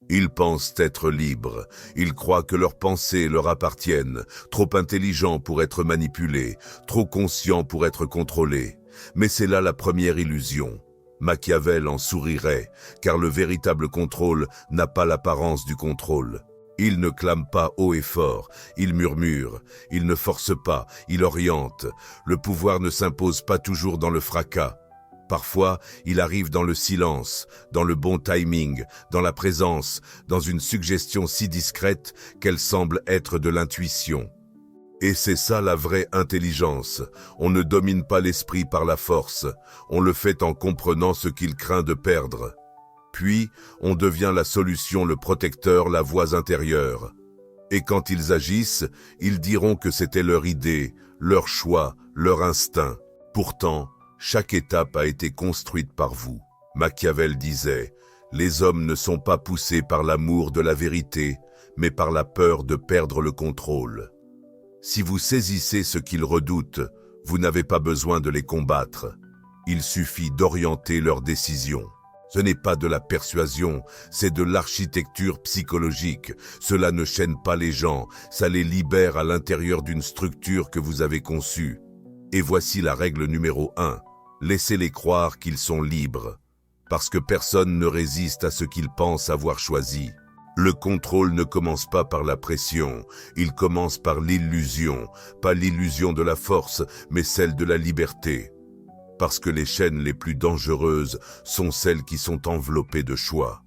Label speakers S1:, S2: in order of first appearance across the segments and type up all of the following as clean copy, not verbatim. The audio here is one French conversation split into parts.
S1: Ils pensent être libres, ils croient que leurs pensées leur appartiennent, trop intelligents pour être manipulés, trop conscients pour être contrôlés. Mais c'est là la première illusion. Machiavel en sourirait, car le véritable contrôle n'a pas l'apparence du contrôle. Il ne clame pas haut et fort, il murmure, il ne force pas, il oriente. Le pouvoir ne s'impose pas toujours dans le fracas. Parfois, il arrive dans le silence, dans le bon timing, dans la présence, dans une suggestion si discrète qu'elle semble être de l'intuition. Et c'est ça la vraie intelligence. On ne domine pas l'esprit par la force, on le fait en comprenant ce qu'il craint de perdre. Puis, on devient la solution, le protecteur, la voix intérieure. Et quand ils agissent, ils diront que c'était leur idée, leur choix, leur instinct. Pourtant, chaque étape a été construite par vous. Machiavel disait, « Les hommes ne sont pas poussés par l'amour de la vérité, mais par la peur de perdre le contrôle. » Si vous saisissez ce qu'ils redoutent, vous n'avez pas besoin de les combattre. Il suffit d'orienter leurs décisions. Ce n'est pas de la persuasion, c'est de l'architecture psychologique. Cela ne chaîne pas les gens, ça les libère à l'intérieur d'une structure que vous avez conçue. Et voici la règle numéro 1. Laissez-les croire qu'ils sont libres, parce que personne ne résiste à ce qu'ils pensent avoir choisi. Le contrôle ne commence pas par la pression, il commence par l'illusion, pas l'illusion de la force, mais celle de la liberté. Parce que les chaînes les plus dangereuses sont celles qui sont enveloppées de choix.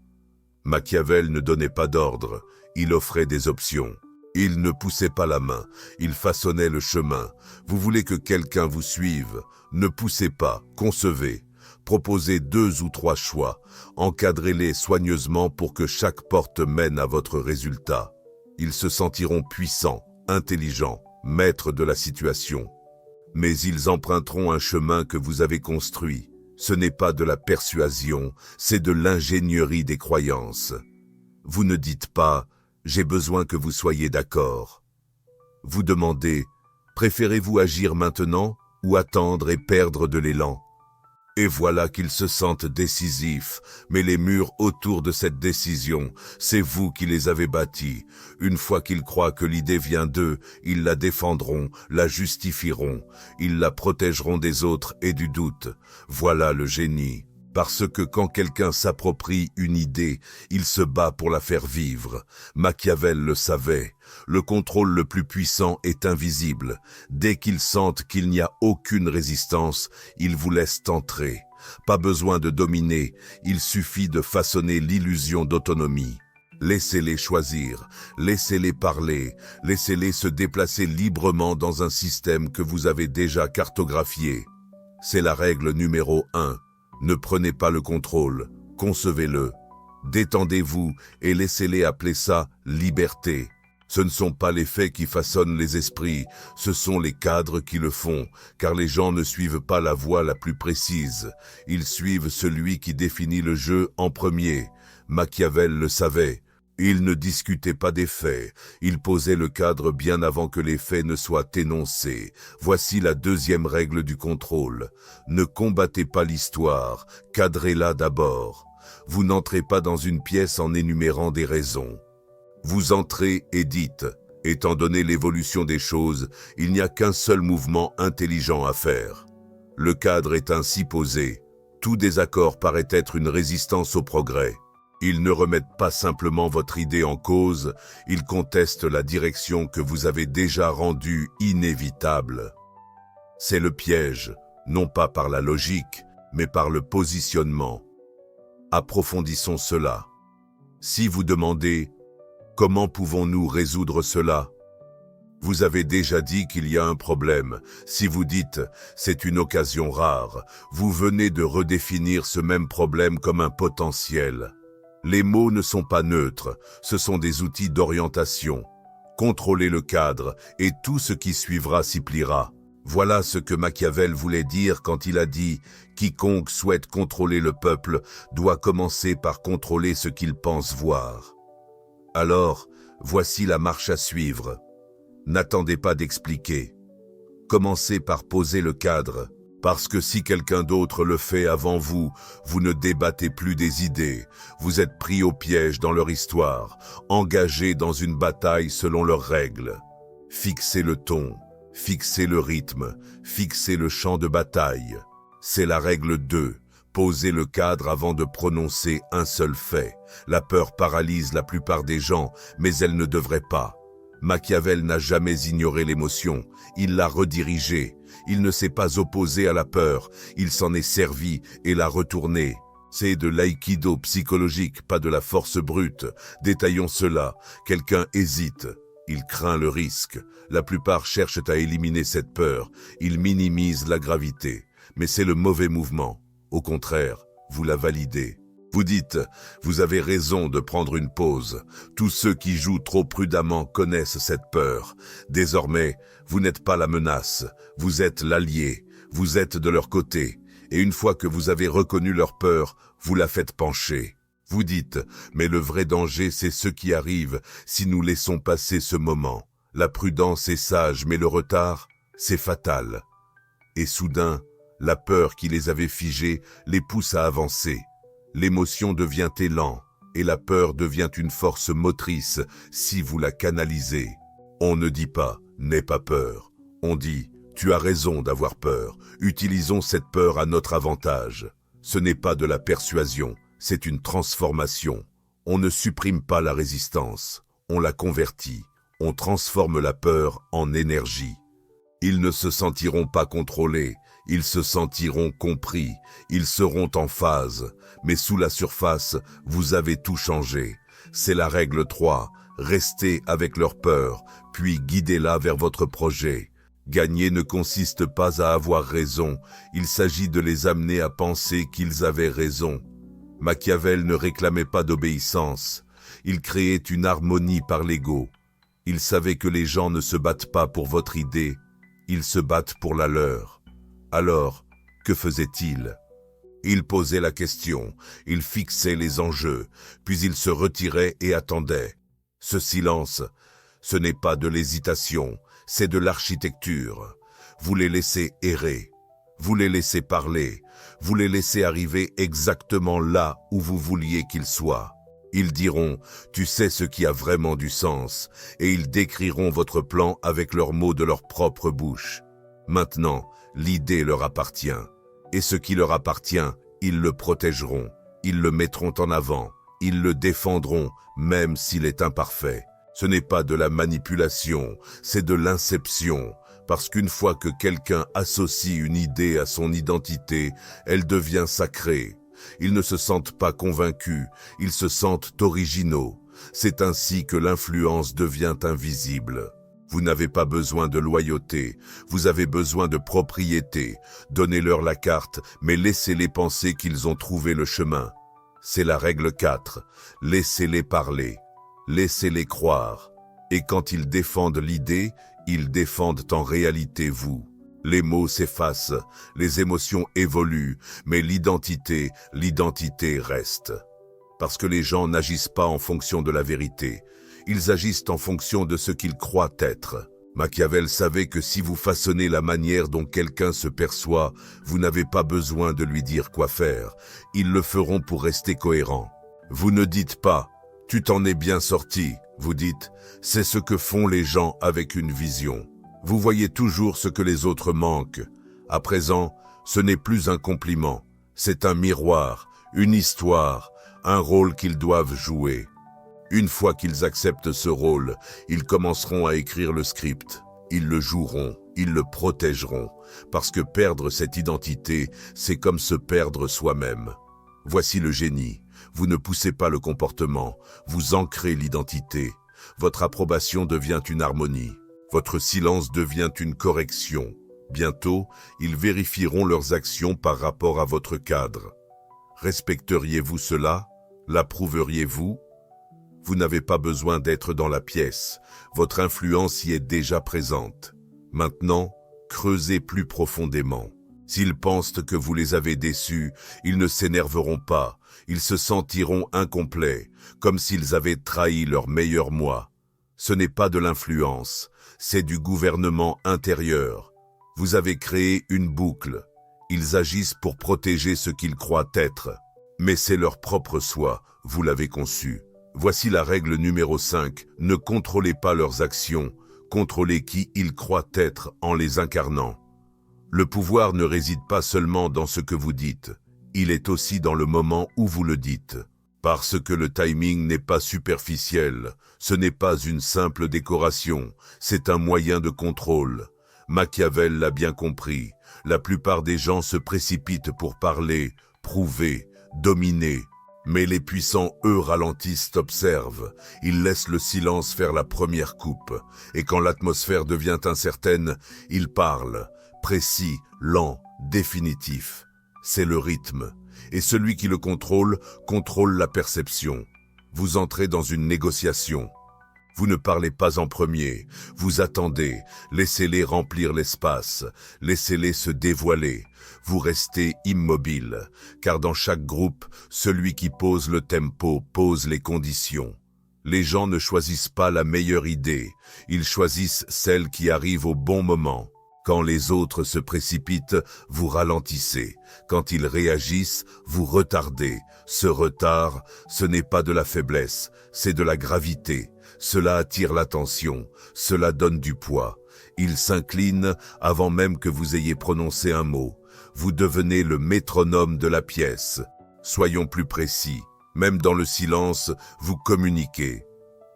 S1: Machiavel ne donnait pas d'ordre, il offrait des options. Il ne poussait pas la main, il façonnait le chemin. Vous voulez que quelqu'un vous suive, ne poussez pas, concevez. Proposez 2 ou 3 choix, encadrez-les soigneusement pour que chaque porte mène à votre résultat. Ils se sentiront puissants, intelligents, maîtres de la situation. Mais ils emprunteront un chemin que vous avez construit. Ce n'est pas de la persuasion, c'est de l'ingénierie des croyances. Vous ne dites pas « j'ai besoin que vous soyez d'accord ». Vous demandez « préférez-vous agir maintenant ou attendre et perdre de l'élan ?» Et voilà qu'ils se sentent décisifs, mais les murs autour de cette décision, c'est vous qui les avez bâtis. Une fois qu'ils croient que l'idée vient d'eux, ils la défendront, la justifieront, ils la protégeront des autres et du doute. Voilà le génie. Parce que quand quelqu'un s'approprie une idée, il se bat pour la faire vivre. Machiavel le savait. Le contrôle le plus puissant est invisible. Dès qu'ils sentent qu'il n'y a aucune résistance, ils vous laissent entrer. Pas besoin de dominer, il suffit de façonner l'illusion d'autonomie. Laissez-les choisir, laissez-les parler, laissez-les se déplacer librement dans un système que vous avez déjà cartographié. C'est la règle numéro 1. Ne prenez pas le contrôle, concevez-le. Détendez-vous et laissez-les appeler ça liberté. Ce ne sont pas les faits qui façonnent les esprits, ce sont les cadres qui le font, car les gens ne suivent pas la voie la plus précise. Ils suivent celui qui définit le jeu en premier. Machiavel le savait. Il ne discutait pas des faits, il posait le cadre bien avant que les faits ne soient énoncés. Voici la 2e règle du contrôle. Ne combattez pas l'histoire, cadrez-la d'abord. Vous n'entrez pas dans une pièce en énumérant des raisons. Vous entrez et dites, étant donné l'évolution des choses, il n'y a qu'un seul mouvement intelligent à faire. Le cadre est ainsi posé. Tout désaccord paraît être une résistance au progrès. Ils ne remettent pas simplement votre idée en cause, ils contestent la direction que vous avez déjà rendue inévitable. C'est le piège, non pas par la logique, mais par le positionnement. Approfondissons cela. Si vous demandez « Comment pouvons-nous résoudre cela ?» Vous avez déjà dit qu'il y a un problème. Si vous dites « c'est une occasion rare », vous venez de redéfinir ce même problème comme un potentiel. Les mots ne sont pas neutres, ce sont des outils d'orientation. Contrôlez le cadre et tout ce qui suivra s'y pliera. Voilà ce que Machiavel voulait dire quand il a dit « Quiconque souhaite contrôler le peuple doit commencer par contrôler ce qu'il pense voir ». Alors, voici la marche à suivre. N'attendez pas d'expliquer. Commencez par poser le cadre. Parce que si quelqu'un d'autre le fait avant vous, vous ne débattez plus des idées, vous êtes pris au piège dans leur histoire, engagés dans une bataille selon leurs règles. Fixez le ton, fixez le rythme, fixez le champ de bataille. C'est la règle 2. Posez le cadre avant de prononcer un seul fait. La peur paralyse la plupart des gens, mais elle ne devrait pas. Machiavel n'a jamais ignoré l'émotion, il l'a redirigée. Il ne s'est pas opposé à la peur, il s'en est servi et l'a retournée. C'est de l'aïkido psychologique, pas de la force brute. Détaillons cela. Quelqu'un hésite. Il craint le risque. La plupart cherchent à éliminer cette peur. Ils minimisent la gravité. Mais c'est le mauvais mouvement. Au contraire, vous la validez. Vous dites, vous avez raison de prendre une pause. Tous ceux qui jouent trop prudemment connaissent cette peur. Désormais, vous n'êtes pas la menace, vous êtes l'allié, vous êtes de leur côté. Et une fois que vous avez reconnu leur peur, vous la faites pencher. Vous dites, mais le vrai danger, c'est ce qui arrive si nous laissons passer ce moment. La prudence est sage, mais le retard, c'est fatal. Et soudain, la peur qui les avait figés les pousse à avancer. L'émotion devient élan, et la peur devient une force motrice si vous la canalisez. On ne dit pas « n'aie pas peur », on dit « tu as raison d'avoir peur, utilisons cette peur à notre avantage ». Ce n'est pas de la persuasion, c'est une transformation. On ne supprime pas la résistance, on la convertit, on transforme la peur en énergie. Ils ne se sentiront pas contrôlés, ils se sentiront compris, ils seront en phase, mais sous la surface, vous avez tout changé. C'est la règle 3, restez avec leur peur, puis guidez-la vers votre projet. Gagner ne consiste pas à avoir raison, il s'agit de les amener à penser qu'ils avaient raison. Machiavel ne réclamait pas d'obéissance, il créait une harmonie par l'ego. Il savait que les gens ne se battent pas pour votre idée, ils se battent pour la leur. Alors, que faisait-il? Il posait la question, il fixait les enjeux, puis il se retirait et attendait. Ce silence, ce n'est pas de l'hésitation, c'est de l'architecture. Vous les laissez errer, vous les laissez parler, vous les laissez arriver exactement là où vous vouliez qu'ils soient. Ils diront « tu sais ce qui a vraiment du sens » et ils décriront votre plan avec leurs mots de leur propre bouche. Maintenant, l'idée leur appartient. Et ce qui leur appartient, ils le protégeront, ils le mettront en avant, ils le défendront, même s'il est imparfait. Ce n'est pas de la manipulation, c'est de l'inception. Parce qu'une fois que quelqu'un associe une idée à son identité, elle devient sacrée. Ils ne se sentent pas convaincus, ils se sentent originaux. C'est ainsi que l'influence devient invisible. Vous n'avez pas besoin de loyauté, vous avez besoin de propriété. Donnez-leur la carte, mais laissez-les penser qu'ils ont trouvé le chemin. C'est la règle 4. Laissez-les parler, laissez-les croire. Et quand ils défendent l'idée, ils défendent en réalité vous. Les mots s'effacent, les émotions évoluent, mais l'identité reste. Parce que les gens n'agissent pas en fonction de la vérité. Ils agissent en fonction de ce qu'ils croient être. Machiavel savait que si vous façonnez la manière dont quelqu'un se perçoit, vous n'avez pas besoin de lui dire quoi faire. Ils le feront pour rester cohérents. Vous ne dites pas « tu t'en es bien sorti », vous dites « c'est ce que font les gens avec une vision ». Vous voyez toujours ce que les autres manquent. À présent, ce n'est plus un compliment, c'est un miroir, une histoire, un rôle qu'ils doivent jouer. Une fois qu'ils acceptent ce rôle, ils commenceront à écrire le script. Ils le joueront, ils le protégeront, parce que perdre cette identité, c'est comme se perdre soi-même. Voici le génie. Vous ne poussez pas le comportement, vous ancrez l'identité. Votre approbation devient une harmonie. Votre silence devient une correction. Bientôt, ils vérifieront leurs actions par rapport à votre cadre. Respecteriez-vous cela? L'approuveriez-vous? Vous n'avez pas besoin d'être dans la pièce. Votre influence y est déjà présente. Maintenant, creusez plus profondément. S'ils pensent que vous les avez déçus, ils ne s'énerveront pas. Ils se sentiront incomplets, comme s'ils avaient trahi leur meilleur moi. Ce n'est pas de l'influence, c'est du gouvernement intérieur. Vous avez créé une boucle. Ils agissent pour protéger ce qu'ils croient être. Mais c'est leur propre soi, vous l'avez conçu. Voici la règle numéro 5. Ne contrôlez pas leurs actions, contrôlez qui ils croient être en les incarnant. Le pouvoir ne réside pas seulement dans ce que vous dites, il est aussi dans le moment où vous le dites. Parce que le timing n'est pas superficiel, ce n'est pas une simple décoration, c'est un moyen de contrôle. Machiavel l'a bien compris, la plupart des gens se précipitent pour parler, prouver, dominer. Mais les puissants, eux, ralentissent, observent. Ils laissent le silence faire la première coupe. Et quand l'atmosphère devient incertaine, ils parlent. Précis, lent, définitif. C'est le rythme. Et celui qui le contrôle la perception. Vous entrez dans une négociation. Vous ne parlez pas en premier. Vous attendez. Laissez-les remplir l'espace. Laissez-les se dévoiler. Vous restez immobile, car dans chaque groupe, celui qui pose le tempo pose les conditions. Les gens ne choisissent pas la meilleure idée, ils choisissent celle qui arrive au bon moment. Quand les autres se précipitent, vous ralentissez. Quand ils réagissent, vous retardez. Ce retard, ce n'est pas de la faiblesse, c'est de la gravité. Cela attire l'attention, cela donne du poids. Ils s'inclinent avant même que vous ayez prononcé un mot. Vous devenez le métronome de la pièce. Soyons plus précis. Même dans le silence, vous communiquez.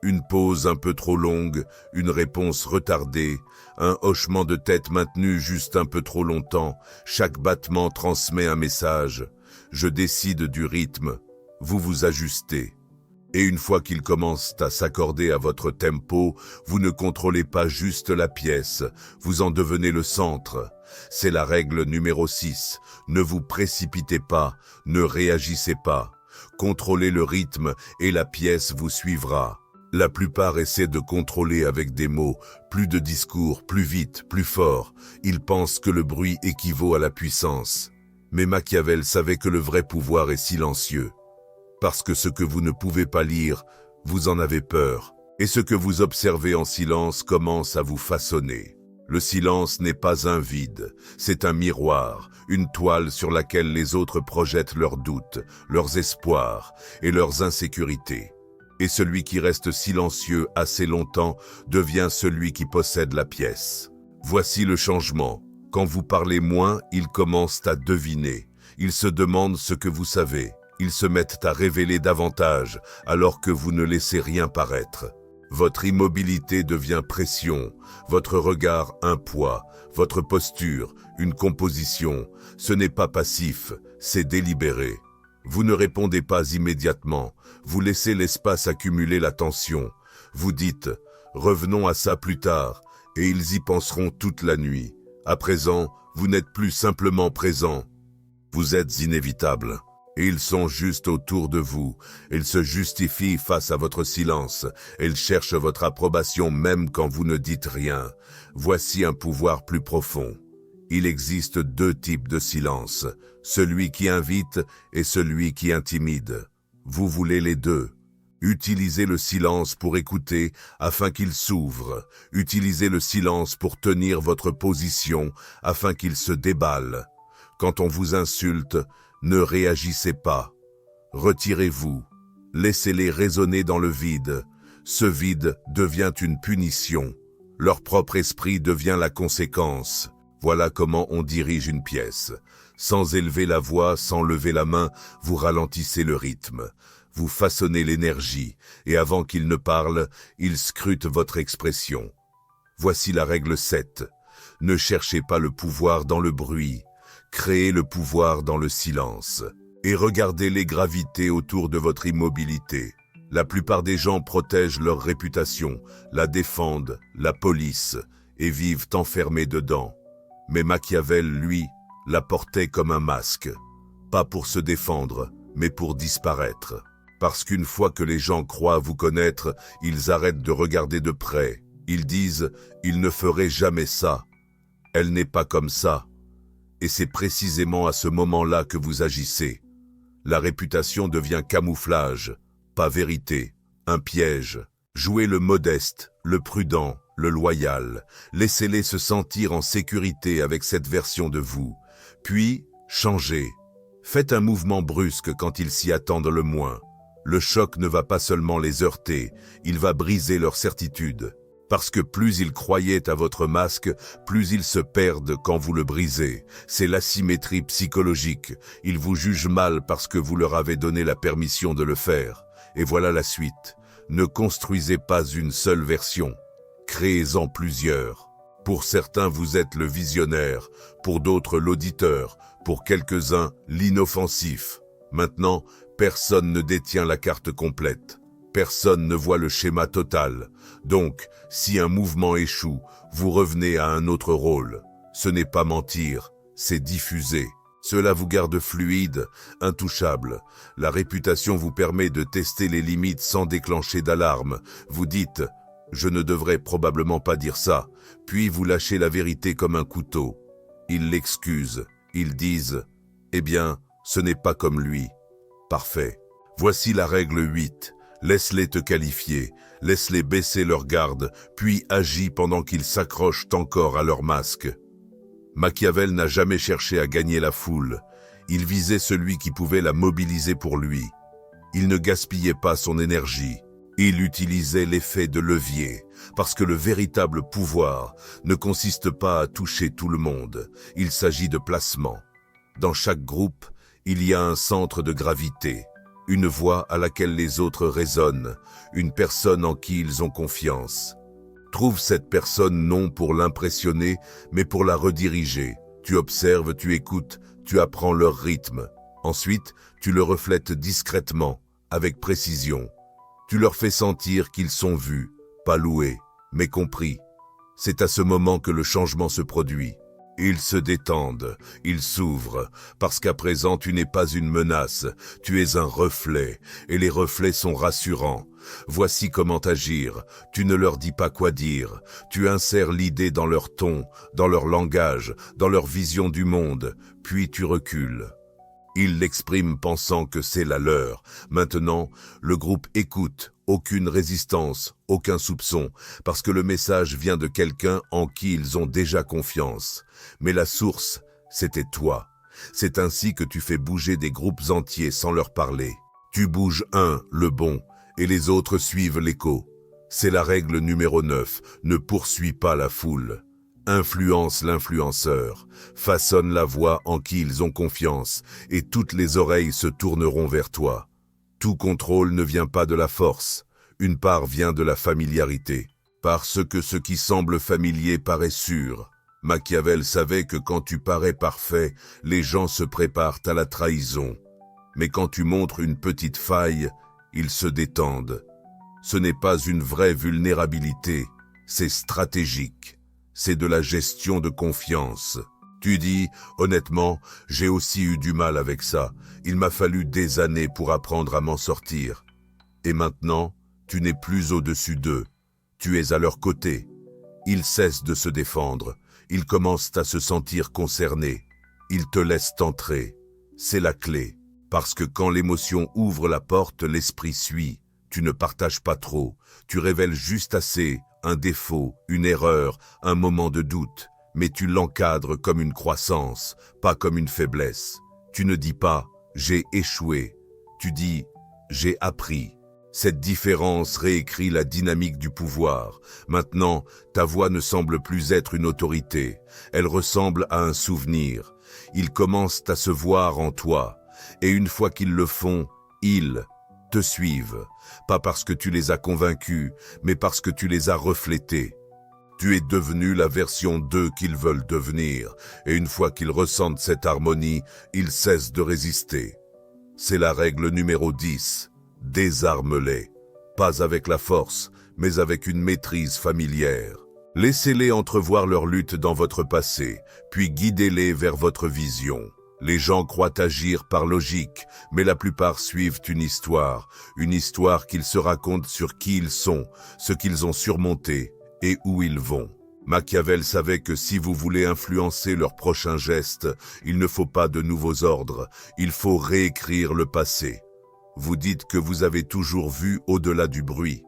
S1: Une pause un peu trop longue, une réponse retardée, un hochement de tête maintenu juste un peu trop longtemps, chaque battement transmet un message. Je décide du rythme, vous vous ajustez. Et une fois qu'ils commencent à s'accorder à votre tempo, vous ne contrôlez pas juste la pièce, vous en devenez le centre. C'est la règle numéro 6. Ne vous précipitez pas, ne réagissez pas. Contrôlez le rythme et la pièce vous suivra. La plupart essaient de contrôler avec des mots, plus de discours, plus vite, plus fort. Ils pensent que le bruit équivaut à la puissance. Mais Machiavel savait que le vrai pouvoir est silencieux. Parce que ce que vous ne pouvez pas lire, vous en avez peur. Et ce que vous observez en silence commence à vous façonner. Le silence n'est pas un vide, c'est un miroir, une toile sur laquelle les autres projettent leurs doutes, leurs espoirs et leurs insécurités. Et celui qui reste silencieux assez longtemps devient celui qui possède la pièce. Voici le changement. Quand vous parlez moins, ils commencent à deviner. Ils se demandent ce que vous savez. Ils se mettent à révéler davantage, alors que vous ne laissez rien paraître. Votre immobilité devient pression, votre regard un poids, votre posture une composition. Ce n'est pas passif, c'est délibéré. Vous ne répondez pas immédiatement, vous laissez l'espace accumuler la tension. Vous dites « revenons à ça plus tard » et ils y penseront toute la nuit. À présent, vous n'êtes plus simplement présent, vous êtes inévitable. Et ils sont juste autour de vous. Ils se justifient face à votre silence. Ils cherchent votre approbation même quand vous ne dites rien. Voici un pouvoir plus profond. Il existe deux types de silence, celui qui invite et celui qui intimide. Vous voulez les deux. Utilisez le silence pour écouter afin qu'il s'ouvre. Utilisez le silence pour tenir votre position afin qu'il se déballe. Quand on vous insulte, ne réagissez pas. Retirez-vous. Laissez-les résonner dans le vide. Ce vide devient une punition. Leur propre esprit devient la conséquence. Voilà comment on dirige une pièce. Sans élever la voix, sans lever la main, vous ralentissez le rythme. Vous façonnez l'énergie, et avant qu'ils ne parlent, ils scrutent votre expression. Voici la règle 7. Ne cherchez pas le pouvoir dans le bruit. Créez le pouvoir dans le silence. Et regardez les gravités autour de votre immobilité. La plupart des gens protègent leur réputation, la défendent, la polissent, et vivent enfermés dedans. Mais Machiavel, lui, la portait comme un masque. Pas pour se défendre, mais pour disparaître. Parce qu'une fois que les gens croient vous connaître, ils arrêtent de regarder de près. Ils disent « il ne ferait jamais ça ». Elle n'est pas comme ça. Et c'est précisément à ce moment-là que vous agissez. La réputation devient camouflage, pas vérité, un piège. Jouez le modeste, le prudent, le loyal. Laissez-les se sentir en sécurité avec cette version de vous. Puis, changez. Faites un mouvement brusque quand ils s'y attendent le moins. Le choc ne va pas seulement les heurter, il va briser leur certitude. Parce que plus ils croyaient à votre masque, plus ils se perdent quand vous le brisez. C'est l'asymétrie psychologique. Ils vous jugent mal parce que vous leur avez donné la permission de le faire. Et voilà la suite. Ne construisez pas une seule version. Créez-en plusieurs. Pour certains, vous êtes le visionnaire, pour d'autres l'auditeur, pour quelques-uns l'inoffensif. Maintenant, personne ne détient la carte complète. Personne ne voit le schéma total. Donc, si un mouvement échoue, vous revenez à un autre rôle. Ce n'est pas mentir, c'est diffuser. Cela vous garde fluide, intouchable. La réputation vous permet de tester les limites sans déclencher d'alarme. Vous dites « je ne devrais probablement pas dire ça », puis vous lâchez la vérité comme un couteau. Ils l'excusent, ils disent « eh bien, ce n'est pas comme lui ». Parfait. Voici la règle 8. Laisse-les te qualifier, laisse-les baisser leur garde, puis agis pendant qu'ils s'accrochent encore à leur masque. Machiavel n'a jamais cherché à gagner la foule. Il visait celui qui pouvait la mobiliser pour lui. Il ne gaspillait pas son énergie. Il utilisait l'effet de levier, parce que le véritable pouvoir ne consiste pas à toucher tout le monde. Il s'agit de placement. Dans chaque groupe, il y a un centre de gravité. Une voix à laquelle les autres résonnent, une personne en qui ils ont confiance. Trouve cette personne non pour l'impressionner, mais pour la rediriger. Tu observes, tu écoutes, tu apprends leur rythme. Ensuite, tu le reflètes discrètement, avec précision. Tu leur fais sentir qu'ils sont vus, pas loués, mais compris. C'est à ce moment que le changement se produit. Ils se détendent, ils s'ouvrent, parce qu'à présent tu n'es pas une menace, tu es un reflet, et les reflets sont rassurants. Voici comment agir, tu ne leur dis pas quoi dire, tu insères l'idée dans leur ton, dans leur langage, dans leur vision du monde, puis tu recules. Ils l'expriment pensant que c'est la leur. Maintenant, le groupe écoute, aucune résistance, aucun soupçon, parce que le message vient de quelqu'un en qui ils ont déjà confiance. Mais la source, c'était toi. C'est ainsi que tu fais bouger des groupes entiers sans leur parler. Tu bouges un, le bon, et les autres suivent l'écho. C'est la règle numéro 9, ne poursuis pas la foule. Influence l'influenceur, façonne la voix en qui ils ont confiance, et toutes les oreilles se tourneront vers toi. Tout contrôle ne vient pas de la force, une part vient de la familiarité. Parce que ce qui semble familier paraît sûr. Machiavel savait que quand tu parais parfait, les gens se préparent à la trahison. Mais quand tu montres une petite faille, ils se détendent. Ce n'est pas une vraie vulnérabilité, c'est stratégique. C'est de la gestion de confiance. Tu dis, honnêtement, j'ai aussi eu du mal avec ça. Il m'a fallu des années pour apprendre à m'en sortir. Et maintenant, tu n'es plus au-dessus d'eux. Tu es à leur côté. Ils cessent de se défendre. Ils commencent à se sentir concernés. Ils te laissent entrer. C'est la clé. Parce que quand l'émotion ouvre la porte, l'esprit suit. Tu ne partages pas trop. Tu révèles juste assez. Un défaut, une erreur, un moment de doute, mais tu l'encadres comme une croissance, pas comme une faiblesse. Tu ne dis pas « j'ai échoué », tu dis « j'ai appris ». Cette différence réécrit la dynamique du pouvoir. Maintenant, ta voix ne semble plus être une autorité, elle ressemble à un souvenir. Ils commencent à se voir en toi, et une fois qu'ils le font, ils te suivent. Pas parce que tu les as convaincus, mais parce que tu les as reflétés. Tu es devenu la version d'eux qu'ils veulent devenir, et une fois qu'ils ressentent cette harmonie, ils cessent de résister. C'est la règle numéro 10. Désarme-les. Pas avec la force, mais avec une maîtrise familière. Laissez-les entrevoir leur lutte dans votre passé, puis guidez-les vers votre vision. Les gens croient agir par logique, mais la plupart suivent une histoire qu'ils se racontent sur qui ils sont, ce qu'ils ont surmonté et où ils vont. Machiavel savait que si vous voulez influencer leurs prochains gestes, il ne faut pas de nouveaux ordres, il faut réécrire le passé. Vous dites que vous avez toujours vu au-delà du bruit.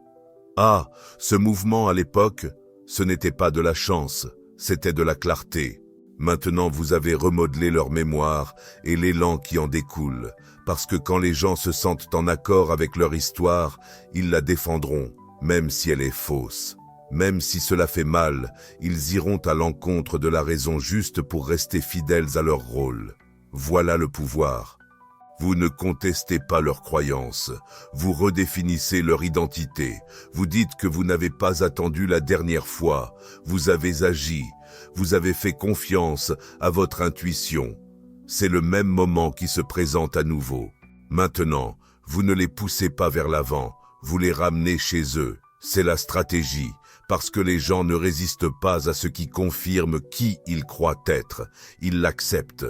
S1: Ah, ce mouvement à l'époque, ce n'était pas de la chance, c'était de la clarté. Maintenant, vous avez remodelé leur mémoire et l'élan qui en découle, parce que quand les gens se sentent en accord avec leur histoire, ils la défendront, même si elle est fausse. Même si cela fait mal, ils iront à l'encontre de la raison juste pour rester fidèles à leur rôle. Voilà le pouvoir. Vous ne contestez pas leurs croyances, vous redéfinissez leur identité, vous dites que vous n'avez pas attendu la dernière fois, vous avez agi, vous avez fait confiance à votre intuition. C'est le même moment qui se présente à nouveau. Maintenant, vous ne les poussez pas vers l'avant, vous les ramenez chez eux. C'est la stratégie, parce que les gens ne résistent pas à ce qui confirme qui ils croient être, ils l'acceptent.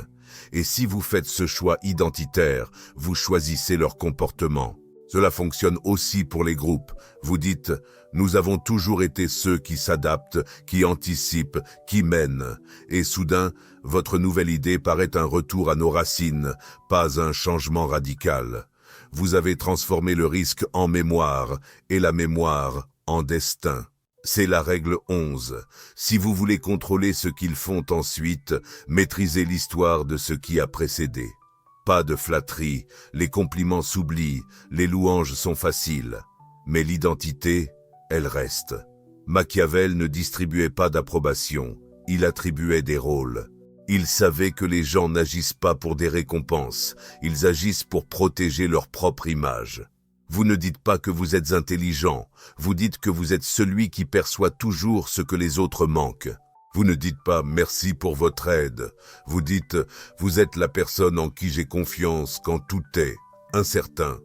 S1: Et si vous faites ce choix identitaire, vous choisissez leur comportement. Cela fonctionne aussi pour les groupes. Vous dites « Nous avons toujours été ceux qui s'adaptent, qui anticipent, qui mènent. » Et soudain, votre nouvelle idée paraît un retour à nos racines, pas un changement radical. Vous avez transformé le risque en mémoire et la mémoire en destin. C'est la règle 11. Si vous voulez contrôler ce qu'ils font ensuite, maîtrisez l'histoire de ce qui a précédé. Pas de flatterie, les compliments s'oublient, les louanges sont faciles. Mais l'identité, elle reste. Machiavel ne distribuait pas d'approbation, il attribuait des rôles. Il savait que les gens n'agissent pas pour des récompenses, ils agissent pour protéger leur propre image. Vous ne dites pas que vous êtes intelligent, vous dites que vous êtes celui qui perçoit toujours ce que les autres manquent. Vous ne dites pas « merci pour votre aide », vous dites « vous êtes la personne en qui j'ai confiance quand tout est incertain ».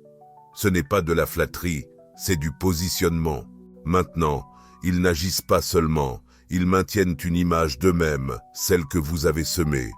S1: Ce n'est pas de la flatterie, c'est du positionnement. Maintenant, ils n'agissent pas seulement, ils maintiennent une image d'eux-mêmes, celle que vous avez semée.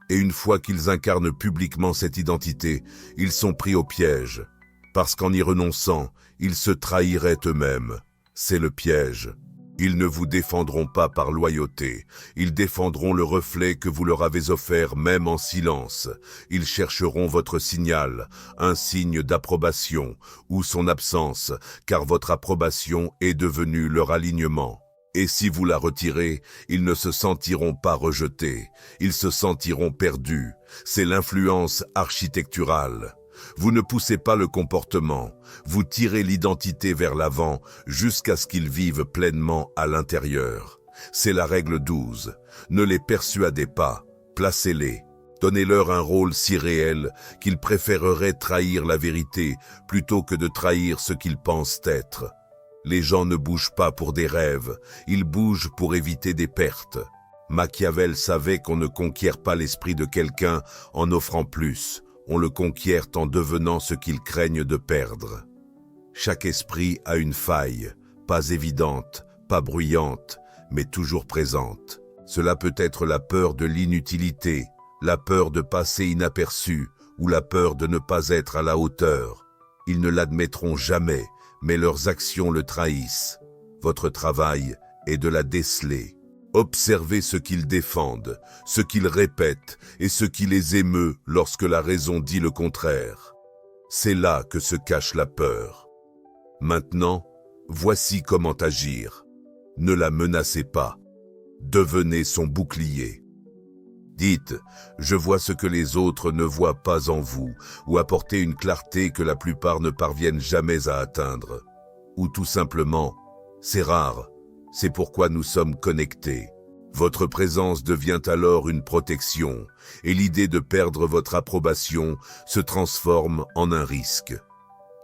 S1: Et une fois qu'ils incarnent publiquement cette identité, ils sont pris au piège. Parce qu'en y renonçant, ils se trahiraient eux-mêmes. C'est le piège. Ils ne vous défendront pas par loyauté. Ils défendront le reflet que vous leur avez offert même en silence. Ils chercheront votre signal, un signe d'approbation, ou son absence, car votre approbation est devenue leur alignement. Et si vous la retirez, ils ne se sentiront pas rejetés. Ils se sentiront perdus. C'est l'influence architecturale. Vous ne poussez pas le comportement, vous tirez l'identité vers l'avant jusqu'à ce qu'ils vivent pleinement à l'intérieur. C'est la règle 12. Ne les persuadez pas, placez-les. Donnez-leur un rôle si réel qu'ils préféreraient trahir la vérité plutôt que de trahir ce qu'ils pensent être. Les gens ne bougent pas pour des rêves, ils bougent pour éviter des pertes. Machiavel savait qu'on ne conquiert pas l'esprit de quelqu'un en offrant plus. On le conquiert en devenant ce qu'ils craignent de perdre. Chaque esprit a une faille, pas évidente, pas bruyante, mais toujours présente. Cela peut être la peur de l'inutilité, la peur de passer inaperçu ou la peur de ne pas être à la hauteur. Ils ne l'admettront jamais, mais leurs actions le trahissent. Votre travail est de la déceler. Observez ce qu'ils défendent, ce qu'ils répètent et ce qui les émeut lorsque la raison dit le contraire. C'est là que se cache la peur. Maintenant, voici comment agir. Ne la menacez pas. Devenez son bouclier. Dites « Je vois ce que les autres ne voient pas en vous » ou apportez une clarté que la plupart ne parviennent jamais à atteindre. Ou tout simplement « C'est rare ». C'est pourquoi nous sommes connectés. Votre présence devient alors une protection, et l'idée de perdre votre approbation se transforme en un risque.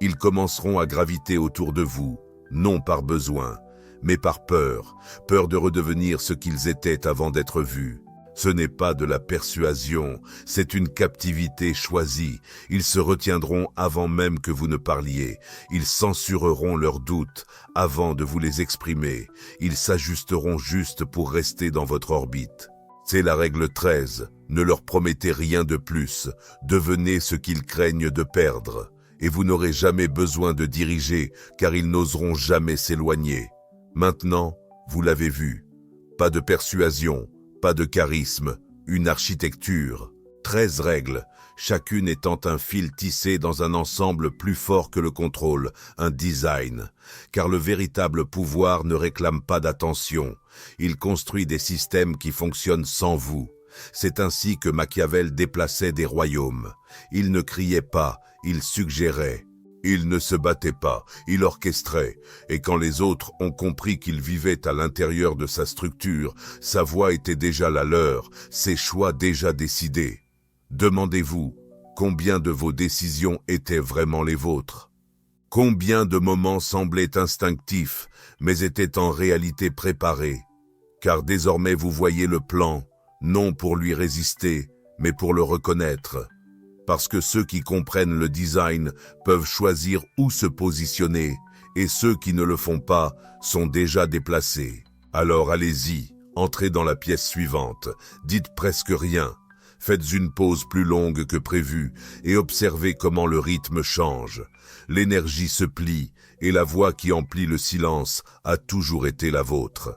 S1: Ils commenceront à graviter autour de vous, non par besoin, mais par peur, peur de redevenir ce qu'ils étaient avant d'être vus. Ce n'est pas de la persuasion, c'est une captivité choisie. Ils se retiendront avant même que vous ne parliez. Ils censureront leurs doutes avant de vous les exprimer. Ils s'ajusteront juste pour rester dans votre orbite. C'est la règle 13. Ne leur promettez rien de plus. Devenez ce qu'ils craignent de perdre. Et vous n'aurez jamais besoin de diriger, car ils n'oseront jamais s'éloigner. Maintenant, vous l'avez vu. Pas de persuasion. Pas de charisme, une architecture, 13 règles, chacune étant un fil tissé dans un ensemble plus fort que le contrôle, un design. Car le véritable pouvoir ne réclame pas d'attention, il construit des systèmes qui fonctionnent sans vous. C'est ainsi que Machiavel déplaçait des royaumes. Il ne criait pas, il suggérait. Il ne se battait pas, il orchestrait. Et quand les autres ont compris qu'il vivait à l'intérieur de sa structure, sa voix était déjà la leur, ses choix déjà décidés. Demandez-vous, combien de vos décisions étaient vraiment les vôtres? Combien de moments semblaient instinctifs, mais étaient en réalité préparés? Car désormais vous voyez le plan, non pour lui résister, mais pour le reconnaître. Parce que ceux qui comprennent le design peuvent choisir où se positionner, et ceux qui ne le font pas sont déjà déplacés. Alors allez-y, entrez dans la pièce suivante, dites presque rien, faites une pause plus longue que prévu et observez comment le rythme change. L'énergie se plie et la voix qui emplit le silence a toujours été la vôtre.